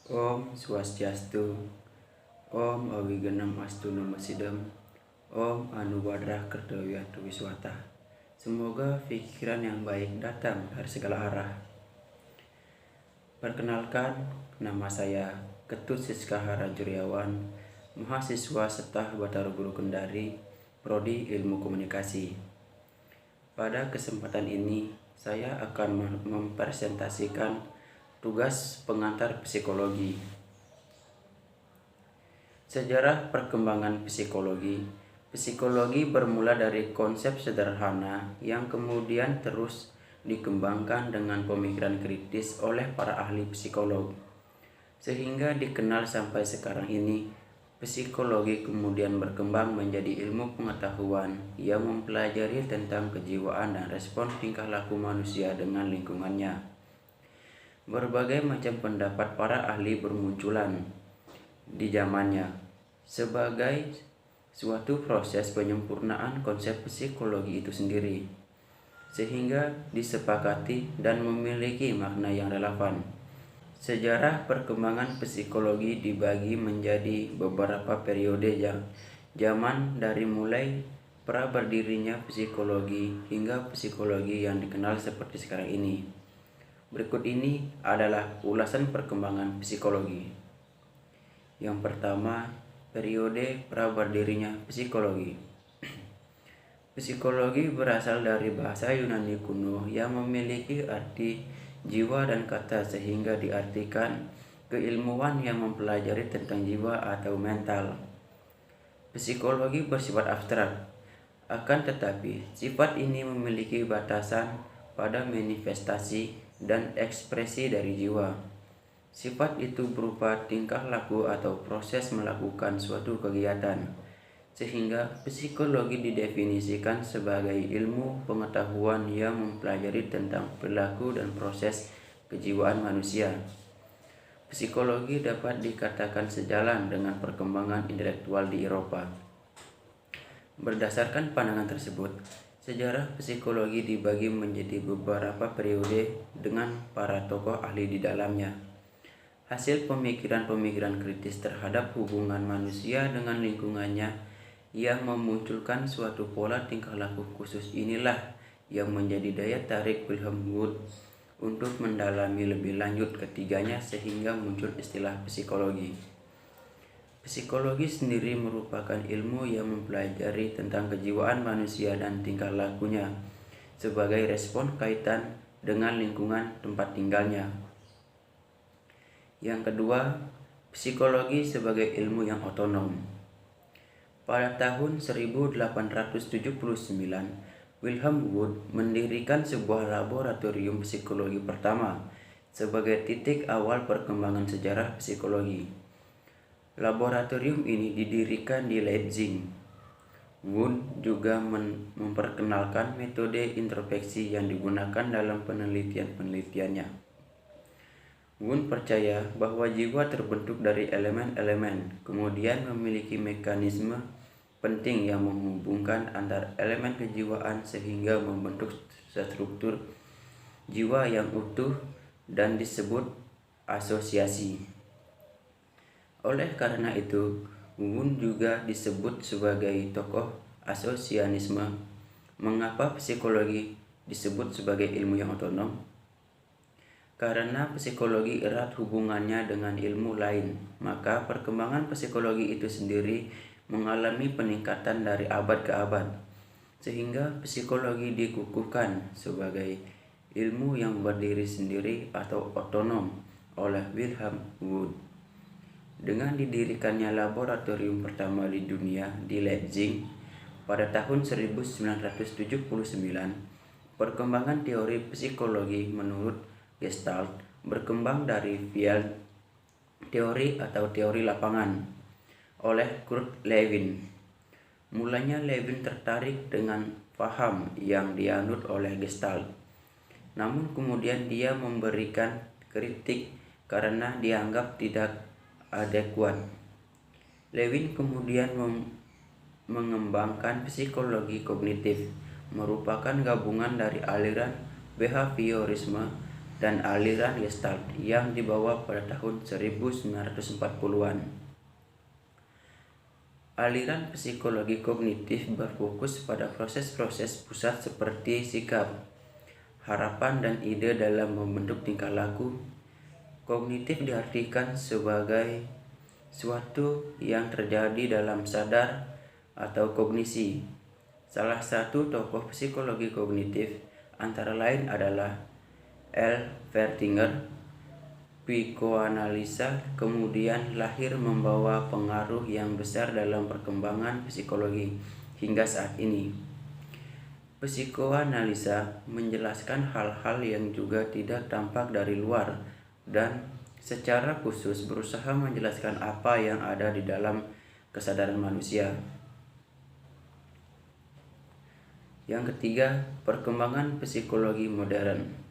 Om Swastiastu, Om Awigenam Astu Namo Sidam, Om Anuwadrah Kertawiyatu Wiswata. Semoga pikiran yang baik datang dari segala arah. Perkenalkan, nama saya Ketut Siska Harajuriawan, mahasiswa Setah Batara Guru Kendari, Prodi Ilmu Komunikasi. Pada kesempatan ini, saya akan mempresentasikan tugas pengantar psikologi. Sejarah perkembangan psikologi. Psikologi bermula dari konsep sederhana yang kemudian terus dikembangkan dengan pemikiran kritis oleh para ahli psikolog. Sehingga dikenal sampai sekarang ini, psikologi kemudian berkembang menjadi ilmu pengetahuan yang mempelajari tentang kejiwaan dan respon tingkah laku manusia dengan lingkungannya. Berbagai macam pendapat para ahli bermunculan di zamannya sebagai suatu proses penyempurnaan konsep psikologi itu sendiri, sehingga disepakati dan memiliki makna yang relevan. Sejarah perkembangan psikologi dibagi menjadi beberapa periode zaman dari mulai pra berdirinya psikologi hingga psikologi yang dikenal seperti sekarang ini. Berikut ini adalah ulasan perkembangan psikologi. Yang pertama, periode pra berdirinya psikologi. Psikologi berasal dari bahasa Yunani kuno yang memiliki arti jiwa dan kata, sehingga diartikan keilmuan yang mempelajari tentang jiwa atau mental. Psikologi bersifat abstrak, akan tetapi sifat ini memiliki batasan pada manifestasi dan ekspresi dari jiwa. Sifat itu berupa tingkah laku atau proses melakukan suatu kegiatan, sehingga psikologi didefinisikan sebagai ilmu pengetahuan yang mempelajari tentang perilaku dan proses kejiwaan manusia. Psikologi dapat dikatakan sejalan dengan perkembangan intelektual di Eropa. Berdasarkan pandangan tersebut, sejarah psikologi dibagi menjadi beberapa periode dengan para tokoh ahli di dalamnya. Hasil pemikiran-pemikiran kritis terhadap hubungan manusia dengan lingkungannya yang memunculkan suatu pola tingkah laku khusus inilah yang menjadi daya tarik Wilhelm Wundt untuk mendalami lebih lanjut ketiganya, sehingga muncul istilah psikologi. Psikologi sendiri merupakan ilmu yang mempelajari tentang kejiwaan manusia dan tingkah lakunya sebagai respon kaitan dengan lingkungan tempat tinggalnya. Yang kedua, psikologi sebagai ilmu yang otonom. Pada tahun 1879, Wilhelm Wundt mendirikan sebuah laboratorium psikologi pertama sebagai titik awal perkembangan sejarah psikologi. Laboratorium ini didirikan di Leipzig. Wundt juga memperkenalkan metode introspeksi yang digunakan dalam penelitian-penelitiannya. Wundt percaya bahwa jiwa terbentuk dari elemen-elemen, kemudian memiliki mekanisme penting yang menghubungkan antar elemen kejiwaan sehingga membentuk struktur jiwa yang utuh dan disebut asosiasi. Oleh karena itu, Wundt juga disebut sebagai tokoh asosianisme. Mengapa psikologi disebut sebagai ilmu yang otonom? Karena psikologi erat hubungannya dengan ilmu lain, maka perkembangan psikologi itu sendiri mengalami peningkatan dari abad ke abad, sehingga psikologi dikukuhkan sebagai ilmu yang berdiri sendiri atau otonom oleh Wilhelm Wundt. Dengan didirikannya laboratorium pertama di dunia di Leipzig pada tahun 1979, perkembangan teori psikologi menurut Gestalt berkembang dari field teori atau teori lapangan oleh Kurt Lewin. Mulanya Lewin tertarik dengan paham yang dianut oleh Gestalt, namun kemudian dia memberikan kritik karena dianggap tidak adekuat. Lewin kemudian mengembangkan psikologi kognitif, merupakan gabungan dari aliran behaviorisme dan aliran Gestalt yang dibawa pada tahun 1940-an. Aliran psikologi kognitif berfokus pada proses-proses pusat seperti sikap, harapan, dan ide dalam membentuk tingkah laku. Kognitif diartikan sebagai suatu yang terjadi dalam sadar atau kognisi. Salah satu tokoh psikologi kognitif antara lain adalah L. Vertinger. Psikoanalisa kemudian lahir membawa pengaruh yang besar dalam perkembangan psikologi hingga saat ini. Psikoanalisa menjelaskan hal-hal yang juga tidak tampak dari luar dan secara khusus berusaha menjelaskan apa yang ada di dalam kesadaran manusia. Yang ketiga, perkembangan psikologi modern.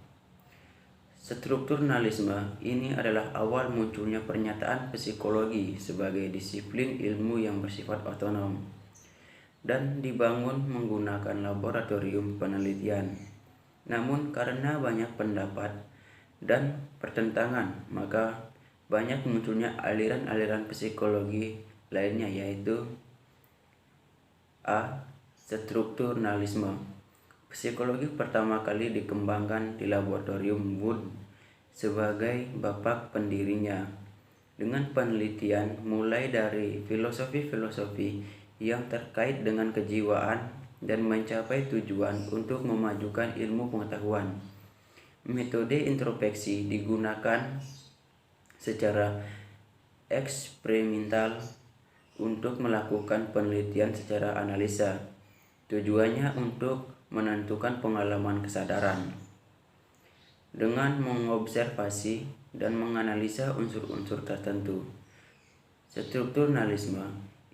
Strukturalisme ini adalah awal munculnya pernyataan psikologi sebagai disiplin ilmu yang bersifat otonom dan dibangun menggunakan laboratorium penelitian. Namun karena banyak pendapat dan pertentangan, maka banyak munculnya aliran-aliran psikologi lainnya, yaitu A. Strukturalisme. Psikologi pertama kali dikembangkan di laboratorium Wood sebagai bapak pendirinya, dengan penelitian mulai dari filosofi-filosofi yang terkait dengan kejiwaan dan mencapai tujuan untuk memajukan ilmu pengetahuan. Metode introspeksi digunakan secara eksperimental untuk melakukan penelitian secara analisa. Tujuannya untuk menentukan pengalaman kesadaran dengan mengobservasi dan menganalisa unsur-unsur tertentu. Strukturalisme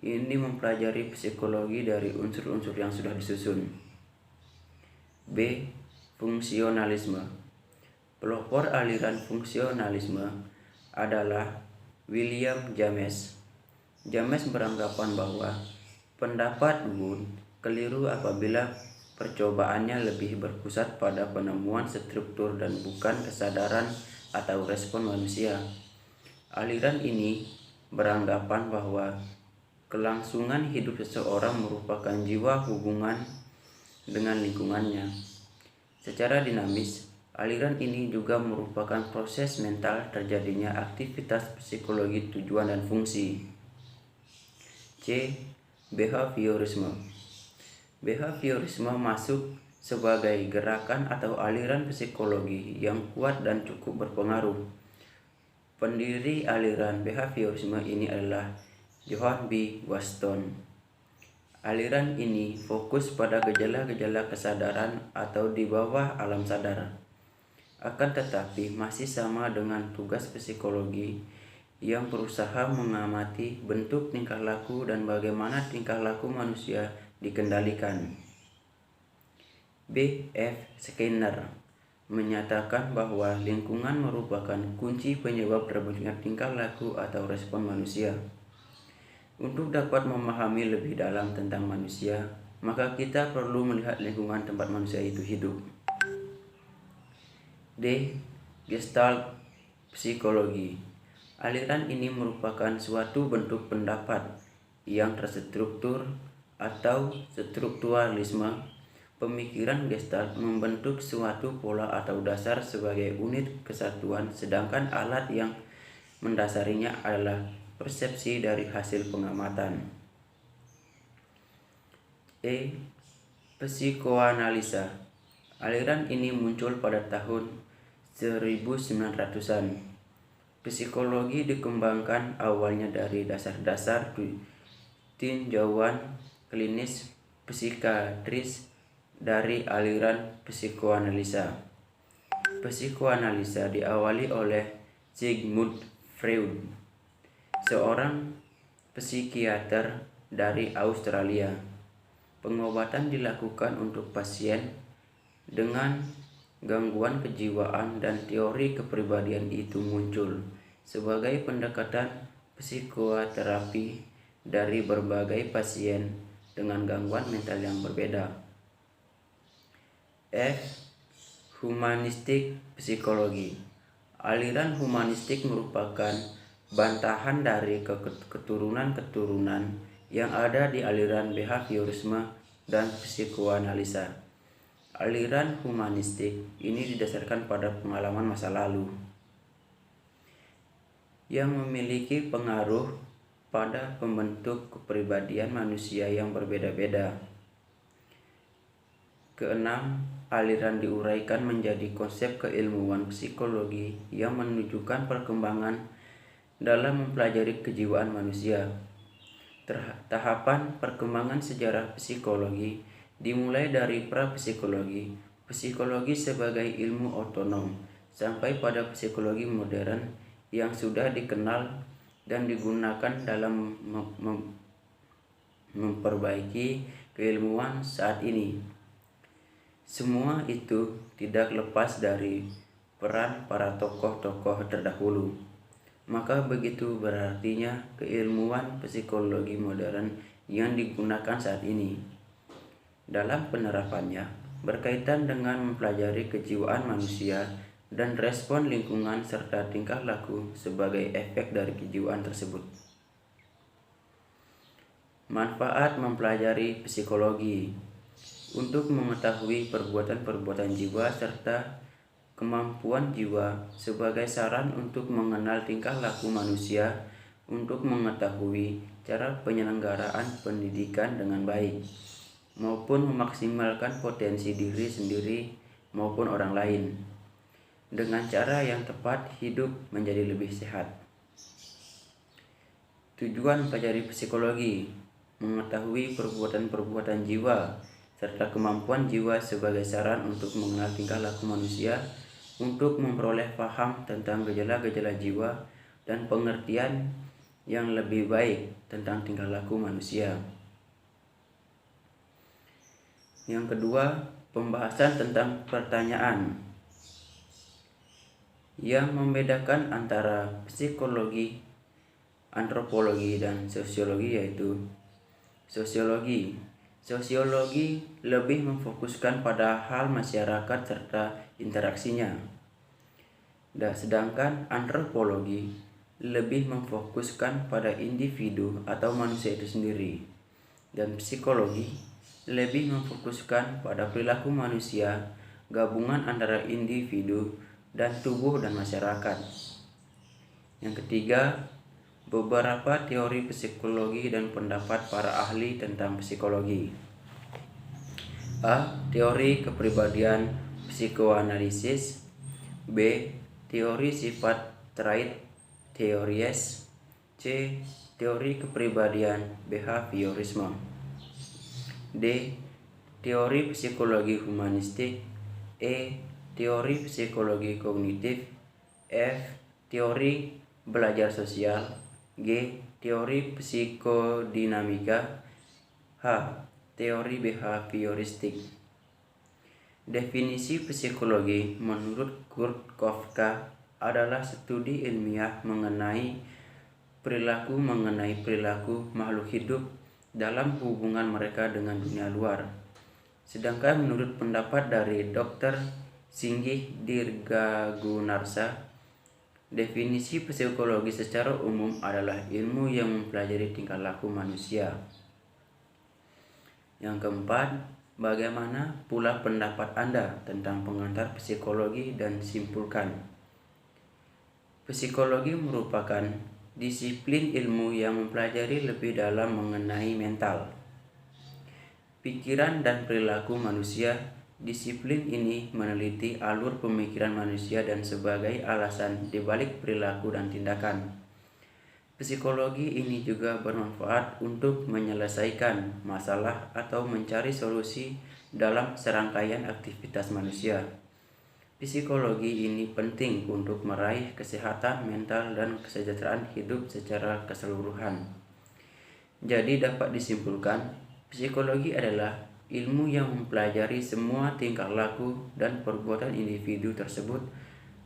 ini mempelajari psikologi dari unsur-unsur yang sudah disusun. B. Fungsionalisme. Pelopor aliran fungsionalisme adalah William James. James beranggapan bahwa pendapat Wood keliru apabila percobaannya lebih berpusat pada penemuan struktur dan bukan kesadaran atau respon manusia. Aliran ini beranggapan bahwa kelangsungan hidup seseorang merupakan jiwa hubungan dengan lingkungannya. Secara dinamis, aliran ini juga merupakan proses mental terjadinya aktivitas psikologi tujuan dan fungsi. C. Behaviorisme. Behaviorisme masuk sebagai gerakan atau aliran psikologi yang kuat dan cukup berpengaruh. Pendiri aliran behaviorisme ini adalah Johann B. Watson. Aliran ini fokus pada gejala-gejala kesadaran atau di bawah alam sadar. Akan tetapi masih sama dengan tugas psikologi yang berusaha mengamati bentuk tingkah laku dan bagaimana tingkah laku manusia dikendalikan. B. F. Skinner menyatakan bahwa lingkungan merupakan kunci penyebab terbentuknya tingkah laku atau respon manusia. Untuk dapat memahami lebih dalam tentang manusia, maka kita perlu melihat lingkungan tempat manusia itu hidup. D. Gestalt psikologi. Aliran ini merupakan suatu bentuk pendapat yang terstruktur atau strukturalisme. Pemikiran Gestalt membentuk suatu pola atau dasar sebagai unit kesatuan, sedangkan alat yang mendasarinya adalah persepsi dari hasil pengamatan. E. Psikoanalisa. Aliran ini muncul pada tahun 1900-an. Psikologi dikembangkan awalnya dari dasar-dasar tinjauan klinis psikiatris dari aliran psikoanalisa. Psikoanalisa diawali oleh Sigmund Freud, seorang psikiater dari Australia. Pengobatan dilakukan untuk pasien dengan gangguan kejiwaan dan teori kepribadian itu muncul sebagai pendekatan psikoterapi dari berbagai pasien dengan gangguan mental yang berbeda. F. Humanistik psikologi. Aliran humanistik merupakan bantahan dari keturunan-keturunan yang ada di aliran behaviorisme dan psikoanalisa. Aliran humanistik ini didasarkan pada pengalaman masa lalu yang memiliki pengaruh pada pembentuk kepribadian manusia yang berbeda-beda. Keenam, aliran diuraikan menjadi konsep keilmuan psikologi yang menunjukkan perkembangan dalam mempelajari kejiwaan manusia. Tahapan perkembangan sejarah psikologi dimulai dari pra-psikologi, psikologi sebagai ilmu otonom, sampai pada psikologi modern yang sudah dikenal dan digunakan dalam memperbaiki keilmuan saat ini. Semua itu tidak lepas dari peran para tokoh-tokoh terdahulu. Maka begitu berartinya keilmuan psikologi modern yang digunakan saat ini. Dalam penerapannya, berkaitan dengan mempelajari kejiwaan manusia dan respon lingkungan serta tingkah laku sebagai efek dari kejiwaan tersebut. Manfaat mempelajari psikologi. Untuk mengetahui perbuatan-perbuatan jiwa serta kemampuan jiwa sebagai saran untuk mengenal tingkah laku manusia, untuk mengetahui cara penyelenggaraan pendidikan dengan baik, maupun memaksimalkan potensi diri sendiri maupun orang lain. Dengan cara yang tepat, hidup menjadi lebih sehat. Tujuan mempelajari psikologi: mengetahui perbuatan-perbuatan jiwa serta kemampuan jiwa sebagai saran untuk mengenal tingkah laku manusia, untuk memperoleh paham tentang gejala-gejala jiwa dan pengertian yang lebih baik tentang tingkah laku manusia. Yang kedua, pembahasan tentang pertanyaan yang membedakan antara psikologi, antropologi, dan sosiologi, yaitu sosiologi. Sosiologi lebih memfokuskan pada hal masyarakat serta interaksinya. Sedangkan antropologi lebih memfokuskan pada individu atau manusia itu sendiri. Dan psikologi lebih memfokuskan pada perilaku manusia, gabungan antara individu dan tubuh dan masyarakat. Yang ketiga, beberapa teori psikologi dan pendapat para ahli tentang psikologi. A. Teori kepribadian psikoanalisis. B. Teori sifat trait theories. C. Teori kepribadian behaviorisme. D. Teori psikologi humanistik. E. Teori psikologi kognitif. F. Teori belajar sosial. G. Teori psikodinamika. H. Teori behavioristik. Definisi psikologi menurut Kurt Koffka adalah studi ilmiah mengenai perilaku makhluk hidup dalam hubungan mereka dengan dunia luar. Sedangkan menurut pendapat dari Dr. Singgih Dirgagunarsa, definisi psikologi secara umum adalah ilmu yang mempelajari tingkah laku manusia. Yang keempat, bagaimana pula pendapat Anda tentang pengantar psikologi dan simpulkan. Psikologi merupakan disiplin ilmu yang mempelajari lebih dalam mengenai mental, pikiran, dan perilaku manusia. Disiplin ini meneliti alur pemikiran manusia dan sebagai alasan di balik perilaku dan tindakan. Psikologi ini juga bermanfaat untuk menyelesaikan masalah atau mencari solusi dalam serangkaian aktivitas manusia. Psikologi ini penting untuk meraih kesehatan mental dan kesejahteraan hidup secara keseluruhan. Jadi dapat disimpulkan, psikologi adalah ilmu yang mempelajari semua tingkah laku dan perbuatan individu tersebut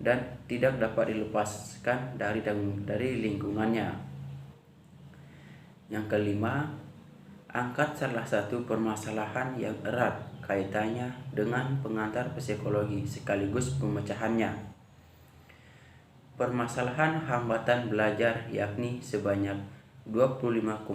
dan tidak dapat dilepaskan dari lingkungannya. Yang kelima, angkat salah satu permasalahan yang erat kaitannya dengan pengantar psikologi sekaligus pemecahannya. Permasalahan hambatan belajar yakni sebanyak 25,8%.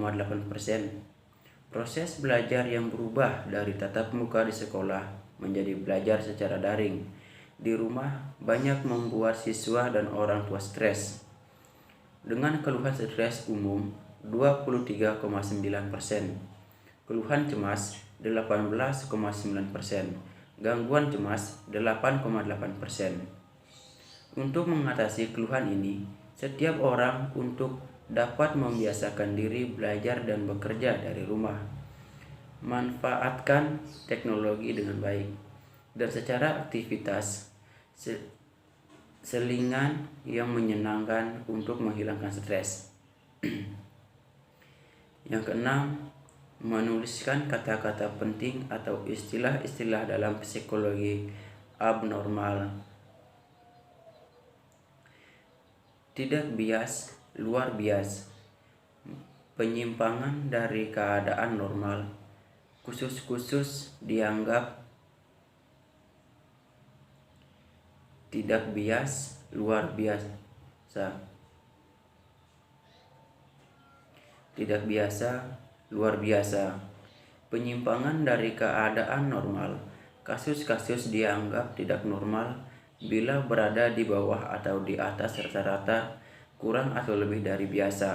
Proses belajar yang berubah dari tatap muka di sekolah menjadi belajar secara daring di rumah banyak membuat siswa dan orang tua stres. Dengan keluhan stres umum 23,9%, keluhan cemas 18,9%, gangguan cemas 8,8%. Untuk mengatasi keluhan ini, setiap orang dapat membiasakan diri belajar dan bekerja dari rumah, manfaatkan teknologi dengan baik, dan secara aktivitas selingan yang menyenangkan untuk menghilangkan stres. Yang keenam, menuliskan kata-kata penting atau istilah-istilah dalam psikologi abnormal. Tidak bias, luar bias, penyimpangan dari keadaan normal, khusus dianggap tidak bias, luar biasa, tidak biasa, luar biasa, penyimpangan dari keadaan normal, kasus-kasus dianggap tidak normal bila berada di bawah atau di atas rata-rata, kurang atau lebih dari biasa.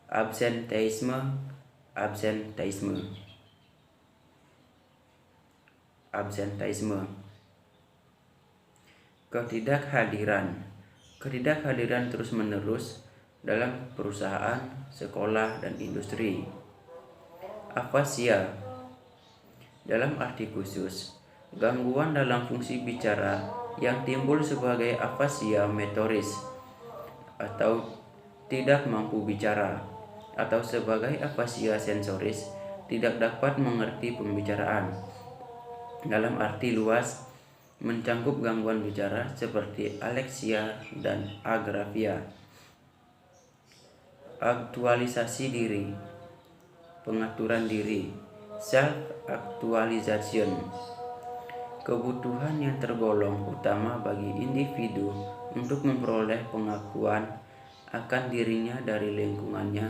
Absenteisme, ketidakhadiran terus-menerus dalam perusahaan, sekolah, dan industri. Afasia, dalam arti khusus, gangguan dalam fungsi bicara yang timbul sebagai afasia motoris atau tidak mampu bicara, atau sebagai afasia sensoris, tidak dapat mengerti pembicaraan. Dalam arti luas, mencakup gangguan bicara seperti aleksia dan agrafia. Aktualisasi diri, pengaturan diri, self-actualization, kebutuhan yang tergolong utama bagi individu untuk memperoleh pengakuan akan dirinya dari lingkungannya.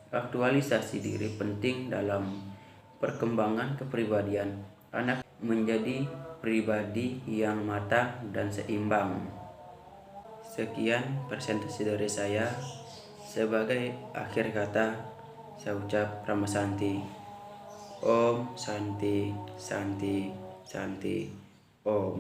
Aktualisasi diri penting dalam perkembangan kepribadian anak menjadi pribadi yang matang dan seimbang. Sekian presentasi dari saya. Sebagai akhir kata, saya ucap Ramasanti. Om Santi Santi Santi Om.